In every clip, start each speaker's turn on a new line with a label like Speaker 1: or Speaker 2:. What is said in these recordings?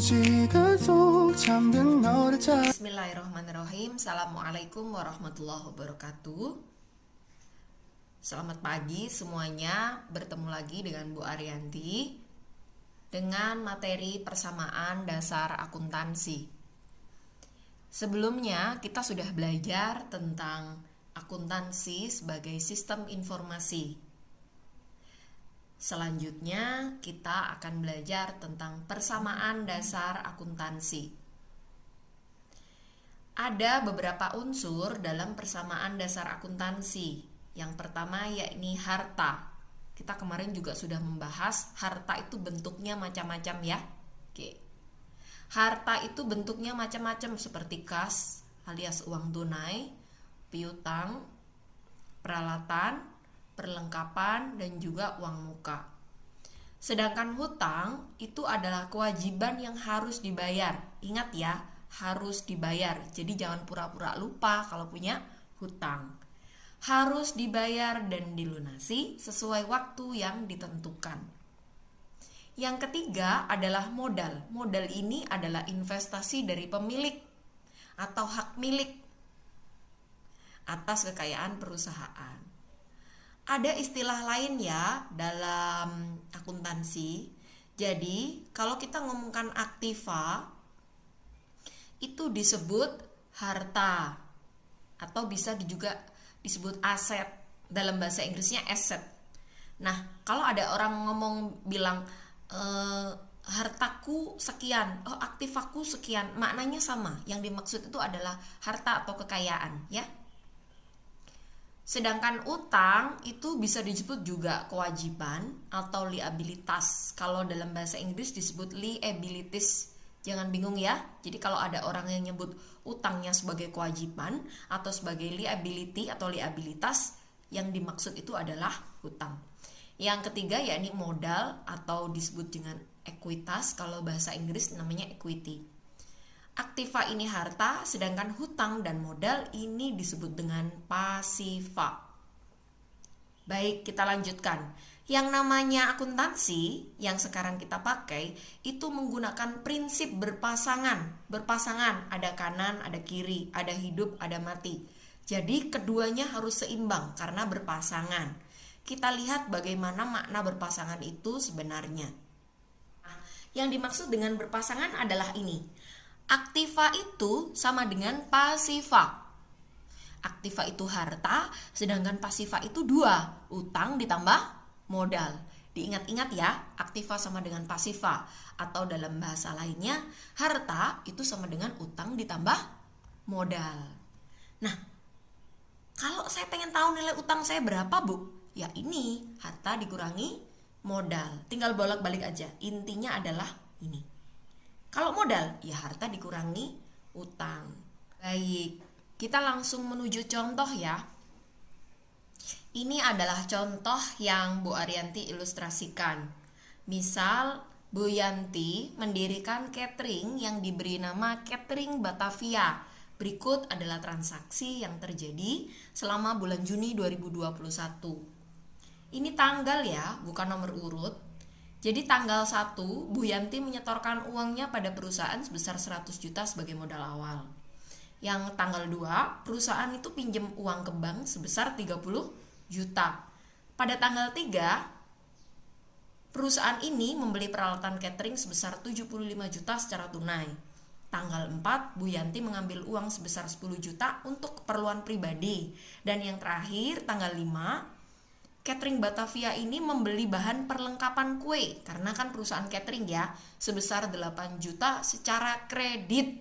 Speaker 1: 시간 속 잠든 너를 찾아.
Speaker 2: Bismillahirrahmanirrahim. Assalamualaikum warahmatullahi wabarakatuh. Selamat pagi semuanya. Bertemu lagi dengan Bu Arianti dengan materi persamaan dasar akuntansi. Sebelumnya kita sudah belajar tentang akuntansi sebagai sistem informasi. Selanjutnya kita akan belajar tentang persamaan dasar akuntansi. Ada beberapa unsur dalam persamaan dasar akuntansi. Yang pertama yakni harta. Kita kemarin juga sudah membahas harta itu bentuknya macam-macam ya. Oke. Harta itu bentuknya macam-macam seperti kas alias uang tunai, piutang, peralatan, perlengkapan, dan juga uang muka. Sedangkan hutang itu adalah kewajiban yang harus dibayar. Ingat ya, harus dibayar. Jadi jangan pura-pura lupa kalau punya hutang. Harus dibayar dan dilunasi sesuai waktu yang ditentukan. Yang ketiga adalah modal. Modal ini adalah investasi dari pemilik atau hak milik atas kekayaan perusahaan. Ada istilah lain ya dalam akuntansi. Jadi kalau kita ngomongkan aktiva itu disebut harta atau bisa juga disebut aset. Dalam bahasa Inggrisnya asset. Nah, kalau ada orang ngomong bilang hartaku sekian, aktivaku sekian, maknanya sama. Yang dimaksud itu adalah harta atau kekayaan ya. Sedangkan utang itu bisa disebut juga kewajiban atau liabilitas. Kalau dalam bahasa Inggris disebut liabilities. Jangan bingung ya. Jadi kalau ada orang yang nyebut utangnya sebagai kewajiban atau sebagai liability atau liabilitas, yang dimaksud itu adalah hutang. Yang ketiga yakni modal atau disebut dengan ekuitas. Kalau bahasa Inggris namanya equity. Aktiva ini harta, sedangkan hutang dan modal ini disebut dengan pasiva. Baik, kita lanjutkan. Yang namanya akuntansi yang sekarang kita pakai itu menggunakan prinsip berpasangan. Berpasangan, ada kanan, ada kiri, ada hidup, ada mati. Jadi keduanya harus seimbang karena berpasangan. Kita lihat bagaimana makna berpasangan itu sebenarnya. Nah, yang dimaksud dengan berpasangan adalah ini. Aktiva itu sama dengan pasiva. Aktiva itu harta, sedangkan pasiva itu dua, utang ditambah modal. Diingat-ingat ya, aktiva sama dengan pasiva. Atau dalam bahasa lainnya, harta itu sama dengan utang ditambah modal. Nah, kalau saya pengen tahu nilai utang saya berapa, Bu? Ya ini, harta dikurangi modal. Tinggal bolak-balik aja. Intinya adalah ini. Kalau modal, ya harta dikurangi utang. Baik, kita langsung menuju contoh ya. Ini adalah contoh yang Bu Arianti ilustrasikan. Misal, Bu Yanti mendirikan catering yang diberi nama Catering Batavia. Berikut adalah transaksi yang terjadi selama bulan Juni 2021. Ini tanggal ya, bukan nomor urut. Jadi tanggal 1, Bu Yanti menyetorkan uangnya pada perusahaan sebesar 100 juta sebagai modal awal. Yang tanggal 2, perusahaan itu pinjam uang ke bank sebesar 30 juta. Pada tanggal 3, perusahaan ini membeli peralatan catering sebesar 75 juta secara tunai. Tanggal 4, Bu Yanti mengambil uang sebesar 10 juta untuk keperluan pribadi. Dan yang terakhir, tanggal 5, Catering Batavia ini membeli bahan perlengkapan kue, karena kan perusahaan catering ya, sebesar 8 juta secara kredit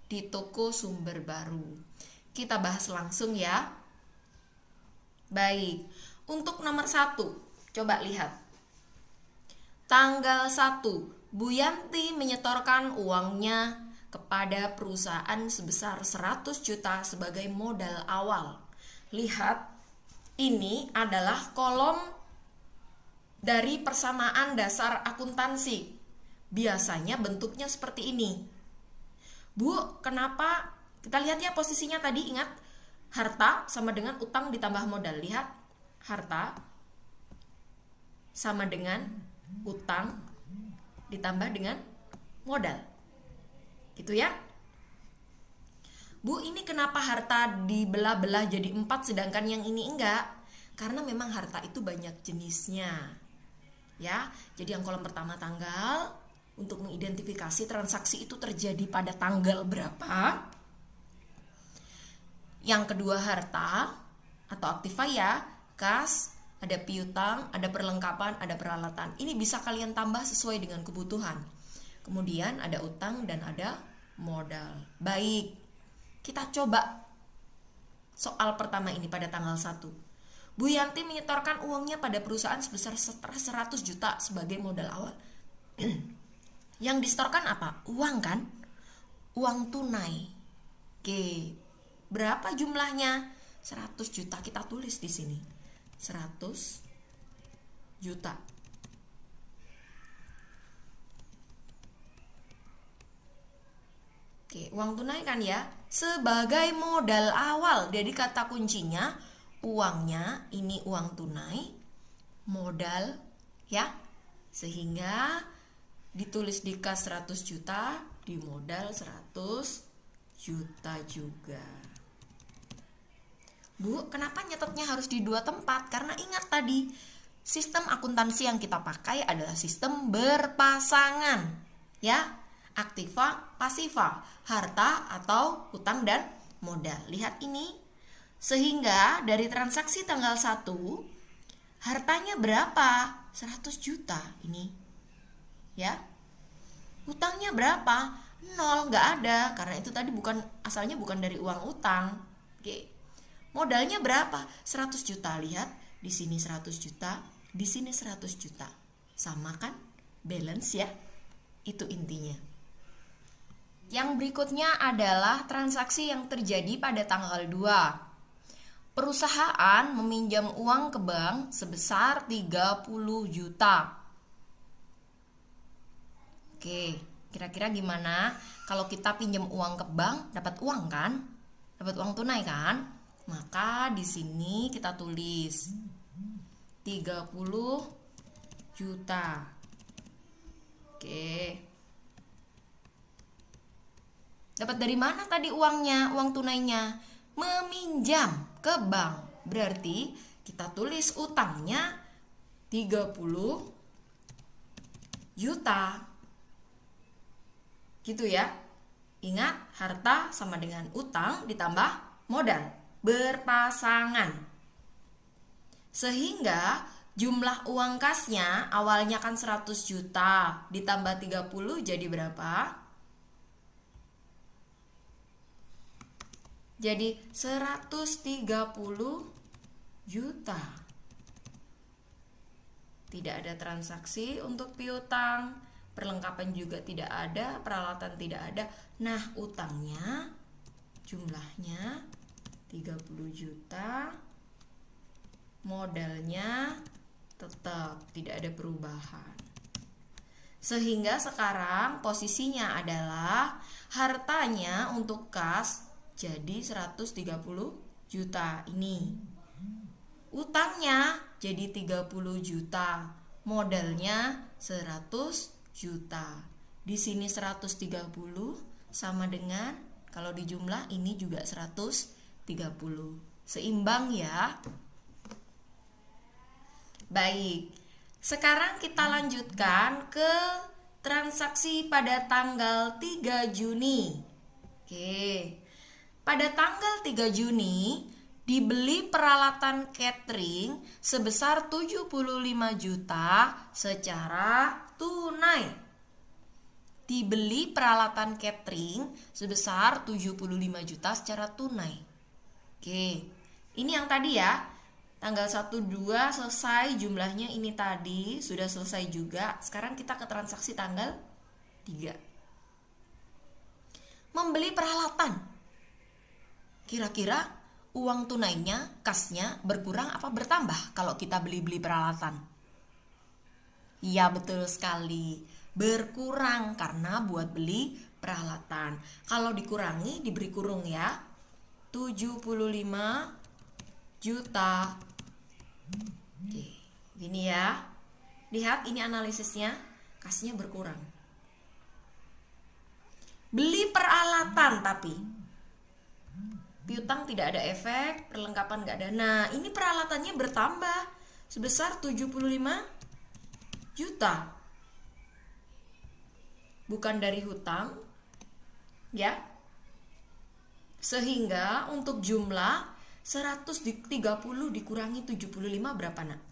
Speaker 2: di toko Sumber Baru. Kita bahas langsung ya. Baik, untuk nomor 1, coba lihat. Tanggal 1, Bu Yanti menyetorkan uangnya kepada perusahaan sebesar 100 juta sebagai modal awal. Lihat, ini adalah kolom dari persamaan dasar akuntansi. Biasanya bentuknya seperti ini. Bu, kenapa? Kita lihat ya posisinya tadi, ingat. Harta sama dengan utang ditambah modal. Lihat, harta sama dengan utang ditambah dengan modal. Gitu ya. Bu, ini kenapa harta dibelah-belah jadi 4 sedangkan yang ini enggak? Karena memang harta itu banyak jenisnya. Ya, jadi yang kolom pertama tanggal, untuk mengidentifikasi transaksi itu terjadi pada tanggal berapa. Yang kedua harta atau aktiva ya, kas, ada piutang, ada perlengkapan, ada peralatan. Ini bisa kalian tambah sesuai dengan kebutuhan. Kemudian ada utang dan ada modal. Baik, kita coba soal pertama ini pada tanggal 1. Bu Yanti menyetorkan uangnya pada perusahaan sebesar 100 juta sebagai modal awal. Yang disetorkan apa? Uang kan? Uang tunai. Oke, berapa jumlahnya? 100 juta, kita tulis di sini. 100 juta. Oke, uang tunai kan ya, sebagai modal awal. Jadi kata kuncinya uangnya ini uang tunai, modal ya. Sehingga ditulis di kas 100 juta, di modal 100 juta juga. Bu, kenapa nyetetnya harus di 2 tempat? Karena ingat tadi, sistem akuntansi yang kita pakai adalah sistem berpasangan ya. Aktiva, pasiva, harta atau utang dan modal. Lihat ini. Sehingga dari transaksi tanggal 1, hartanya berapa? 100 juta ini. Ya. Utangnya berapa? 0, nggak ada. Karena itu tadi asalnya bukan dari uang utang. Oke. Modalnya berapa? 100 juta. Lihat, di sini 100 juta, di sini 100 juta. Sama kan? Balance ya. Itu intinya. Yang berikutnya adalah transaksi yang terjadi pada tanggal 2. Perusahaan meminjam uang ke bank sebesar 30 juta. Oke, kira-kira gimana kalau kita pinjam uang ke bank, dapat uang kan? Dapat uang tunai kan? Maka di sini kita tulis 30 juta. Oke. Dapat dari mana tadi uangnya, uang tunainya? Meminjam ke bank. Berarti kita tulis utangnya 30 juta. Gitu ya. Ingat, harta sama dengan utang ditambah modal. Berpasangan. Sehingga jumlah uang kasnya awalnya kan 100 juta. Ditambah 30 jadi berapa? Jadi 130 juta. Tidak ada transaksi untuk piutang, perlengkapan juga tidak ada, peralatan tidak ada. Nah, utangnya jumlahnya 30 juta. Modalnya tetap tidak ada perubahan. Sehingga sekarang posisinya adalah hartanya untuk kas jadi 130 juta ini. Utangnya jadi 30 juta. Modalnya 100 juta. Di sini 130 sama dengan, kalau dijumlah ini juga 130. Seimbang ya. Baik. Sekarang kita lanjutkan ke transaksi pada tanggal 3 Juni. Oke. Pada tanggal 3 Juni dibeli peralatan catering sebesar 75 juta secara tunai. Dibeli peralatan catering sebesar 75 juta secara tunai. Oke. Ini yang tadi ya. Tanggal 1, 2 selesai, jumlahnya ini tadi sudah selesai juga. Sekarang kita ke transaksi tanggal 3. Membeli peralatan. Kira-kira uang tunainya, kasnya berkurang apa bertambah kalau kita beli-beli peralatan? Iya, betul sekali. Berkurang karena buat beli peralatan. Kalau dikurangi diberi kurung ya. 75 juta. Oke, gini ya. Lihat ini analisisnya, kasnya berkurang. Beli peralatan tapi piutang tidak ada efek, perlengkapan nggak ada. Nah, ini peralatannya bertambah sebesar 75 juta. Bukan dari hutang, ya. Sehingga untuk jumlah 130 dikurangi 75 berapa, Nak?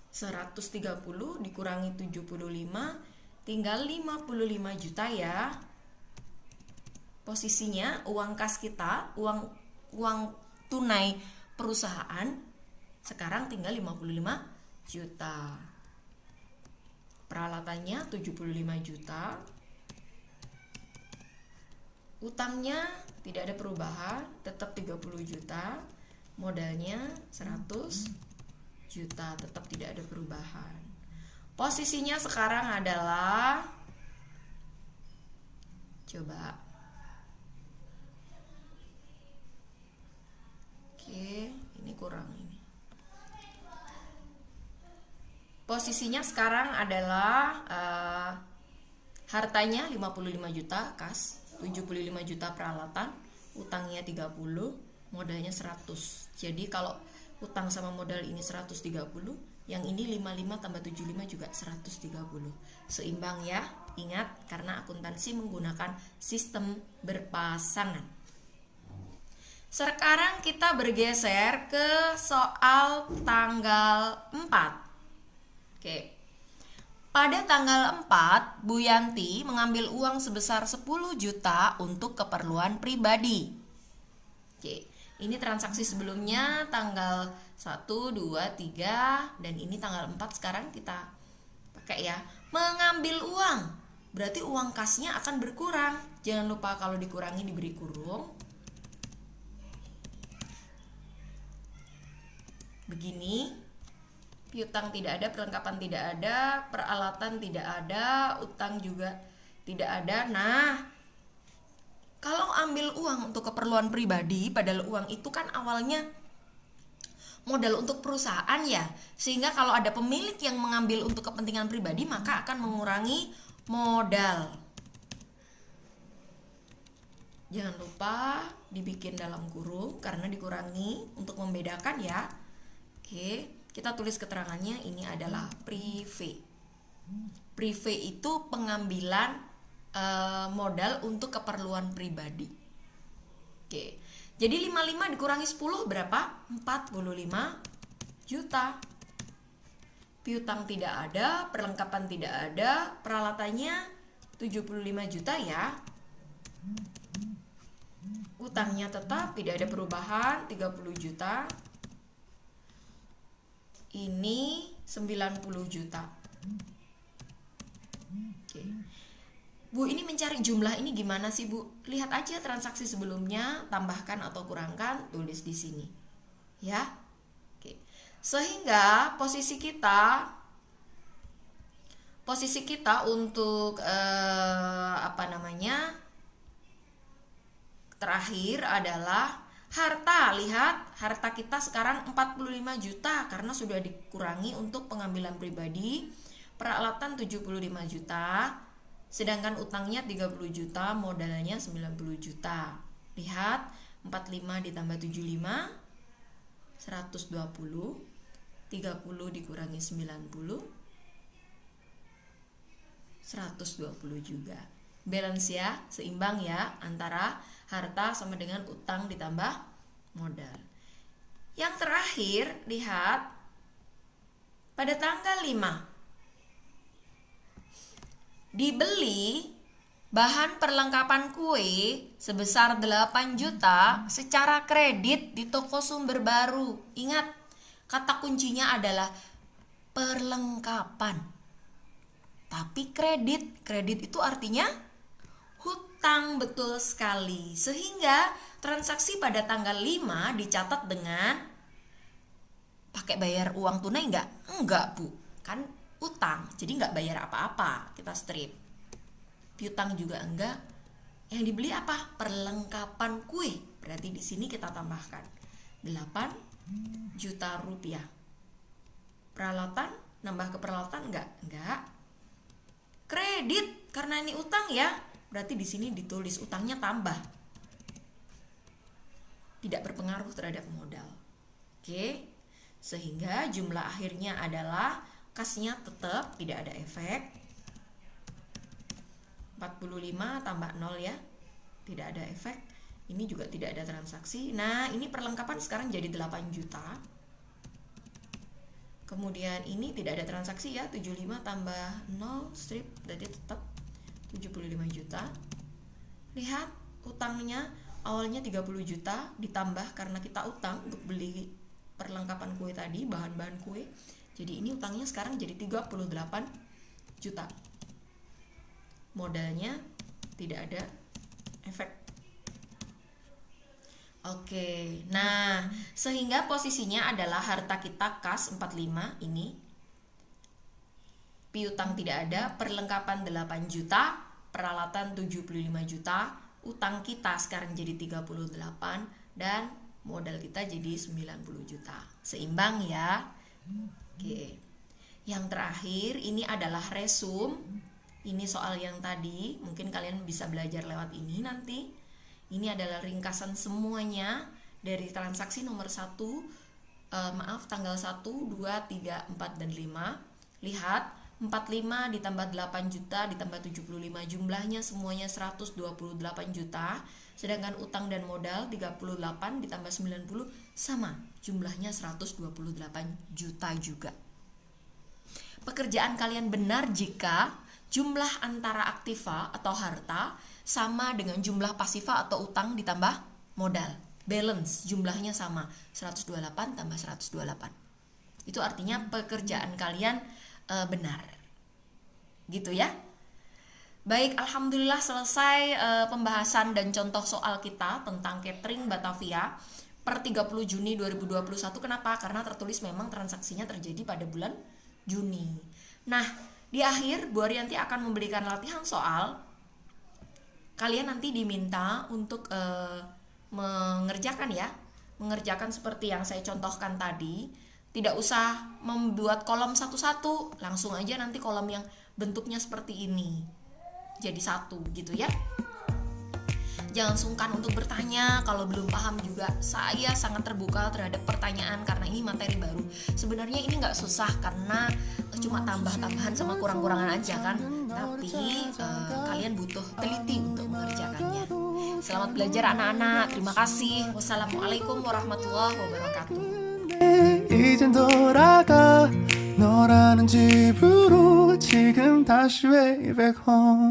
Speaker 2: 130 dikurangi 75 tinggal 55 juta ya. Posisinya uang kas kita, uang tunai perusahaan sekarang tinggal 55 juta. Peralatannya 75 juta. Utangnya tidak ada perubahan, tetap 30 juta. Modalnya 100 juta, tetap tidak ada perubahan. Posisinya sekarang adalah, coba, oke, ini kurang ini. Posisinya sekarang adalah hartanya 55 juta kas, 75 juta peralatan, utangnya 30, modalnya 100. Jadi kalau utang sama modal ini 130, yang ini 55 tambah 75 juga 130. Seimbang ya. Ingat, karena akuntansi menggunakan sistem berpasangan. Sekarang kita bergeser ke soal tanggal 4. Oke. Pada tanggal 4, Bu Yanti mengambil uang sebesar 10 juta untuk keperluan pribadi. Oke. Ini transaksi sebelumnya tanggal 1, 2, 3, dan ini tanggal 4 sekarang kita pakai ya. Mengambil uang, berarti uang kasnya akan berkurang. Jangan lupa kalau dikurangi diberi kurung. Begini, piutang tidak ada, perlengkapan tidak ada, peralatan tidak ada, utang juga tidak ada. Nah, kalau ambil uang untuk keperluan pribadi, padahal uang itu kan awalnya modal untuk perusahaan ya. Sehingga kalau ada pemilik yang mengambil untuk kepentingan pribadi, maka akan mengurangi modal. Jangan lupa dibikin dalam kurung karena dikurangi untuk membedakan ya. Oke, kita tulis keterangannya, ini adalah privé. Privé itu pengambilan modal untuk keperluan pribadi. Oke. Jadi 55 dikurangi 10 berapa? 45 juta. Piutang tidak ada, perlengkapan tidak ada, peralatannya 75 juta ya. Utangnya tetap tidak ada perubahan, 30 juta. Ini 90 juta. Oke. Bu, ini mencari jumlah ini gimana sih, Bu? Lihat aja transaksi sebelumnya, tambahkan atau kurangkan, tulis di sini. Ya. Oke. Sehingga posisi kita untuk terakhir adalah harta. Lihat, harta kita sekarang 45 juta karena sudah dikurangi untuk pengambilan pribadi. Peralatan 75 juta. Sedangkan utangnya 30 juta, modalnya 90 juta. Lihat, 45 ditambah 75, 120. 30 dikurangi 90, 120 juga. Balance ya, seimbang ya antara harta sama dengan utang ditambah modal. Yang terakhir, lihat pada tanggal 5 dibeli bahan perlengkapan kue sebesar 8 juta secara kredit di toko Sumber Baru. Ingat, kata kuncinya adalah perlengkapan. Tapi kredit. Kredit itu artinya hutang, betul sekali. Sehingga transaksi pada tanggal 5 dicatat dengan pakai bayar uang tunai enggak? Enggak, Bu. Kan utang, jadi nggak bayar apa-apa, kita strip. Piutang juga enggak. Yang dibeli apa? Perlengkapan kue. Berarti di sini kita tambahkan 8 juta rupiah. Peralatan, nambah ke peralatan enggak? Enggak. Kredit Karena ini utang ya, berarti di sini ditulis utangnya tambah. Tidak berpengaruh terhadap modal. Oke. Sehingga jumlah akhirnya adalah kasnya tetap tidak ada efek. 45 tambah 0 ya. Tidak ada efek. Ini juga tidak ada transaksi. Nah, ini perlengkapan sekarang jadi 8 juta. Kemudian ini tidak ada transaksi ya, 75 tambah 0 strip, jadi tetap 75 juta. Lihat, utangnya awalnya 30 juta ditambah karena kita utang untuk beli perlengkapan kue tadi, bahan-bahan kue. Jadi ini utangnya sekarang jadi 38 juta. Modalnya tidak ada efek. Oke, nah sehingga posisinya adalah harta kita kas 45 ini, piutang tidak ada, perlengkapan 8 juta, peralatan 75 juta, utang kita sekarang jadi 38 dan modal kita jadi 90 juta. Seimbang ya. Oke. Yang terakhir ini adalah resum. Ini soal yang tadi, mungkin kalian bisa belajar lewat ini nanti. Ini adalah ringkasan semuanya dari transaksi nomor 1, tanggal 1, 2, 3, 4, dan 5. Lihat, 45 ditambah 8 juta ditambah 75, jumlahnya semuanya 128 juta. Sedangkan utang dan modal 38 ditambah 90 sama, jumlahnya 128 juta juga. Pekerjaan kalian benar jika jumlah antara aktiva atau harta sama dengan jumlah pasiva atau utang ditambah modal. Balance jumlahnya sama, 128 tambah 128. Itu artinya pekerjaan kalian benar. Gitu ya. Baik, alhamdulillah selesai pembahasan dan contoh soal kita tentang catering Batavia per 30 Juni 2021. Kenapa? Karena tertulis memang transaksinya terjadi pada bulan Juni. Nah, di akhir Bu Ariyanti akan memberikan latihan soal. Kalian nanti diminta untuk mengerjakan ya, mengerjakan seperti yang saya contohkan tadi. Tidak usah membuat kolom satu-satu, langsung aja nanti kolom yang bentuknya seperti ini jadi satu gitu ya. Jangan sungkan untuk bertanya, kalau belum paham juga saya sangat terbuka terhadap pertanyaan karena ini materi baru. Sebenarnya ini nggak susah karena cuma tambah-tambahan sama kurang-kurangan aja kan, tapi kalian butuh teliti untuk mengerjakannya. Selamat belajar anak-anak, terima kasih. Wassalamualaikum warahmatullahi wabarakatuh.
Speaker 1: 이젠 돌아가 너라는 집으로 지금 다시 way back home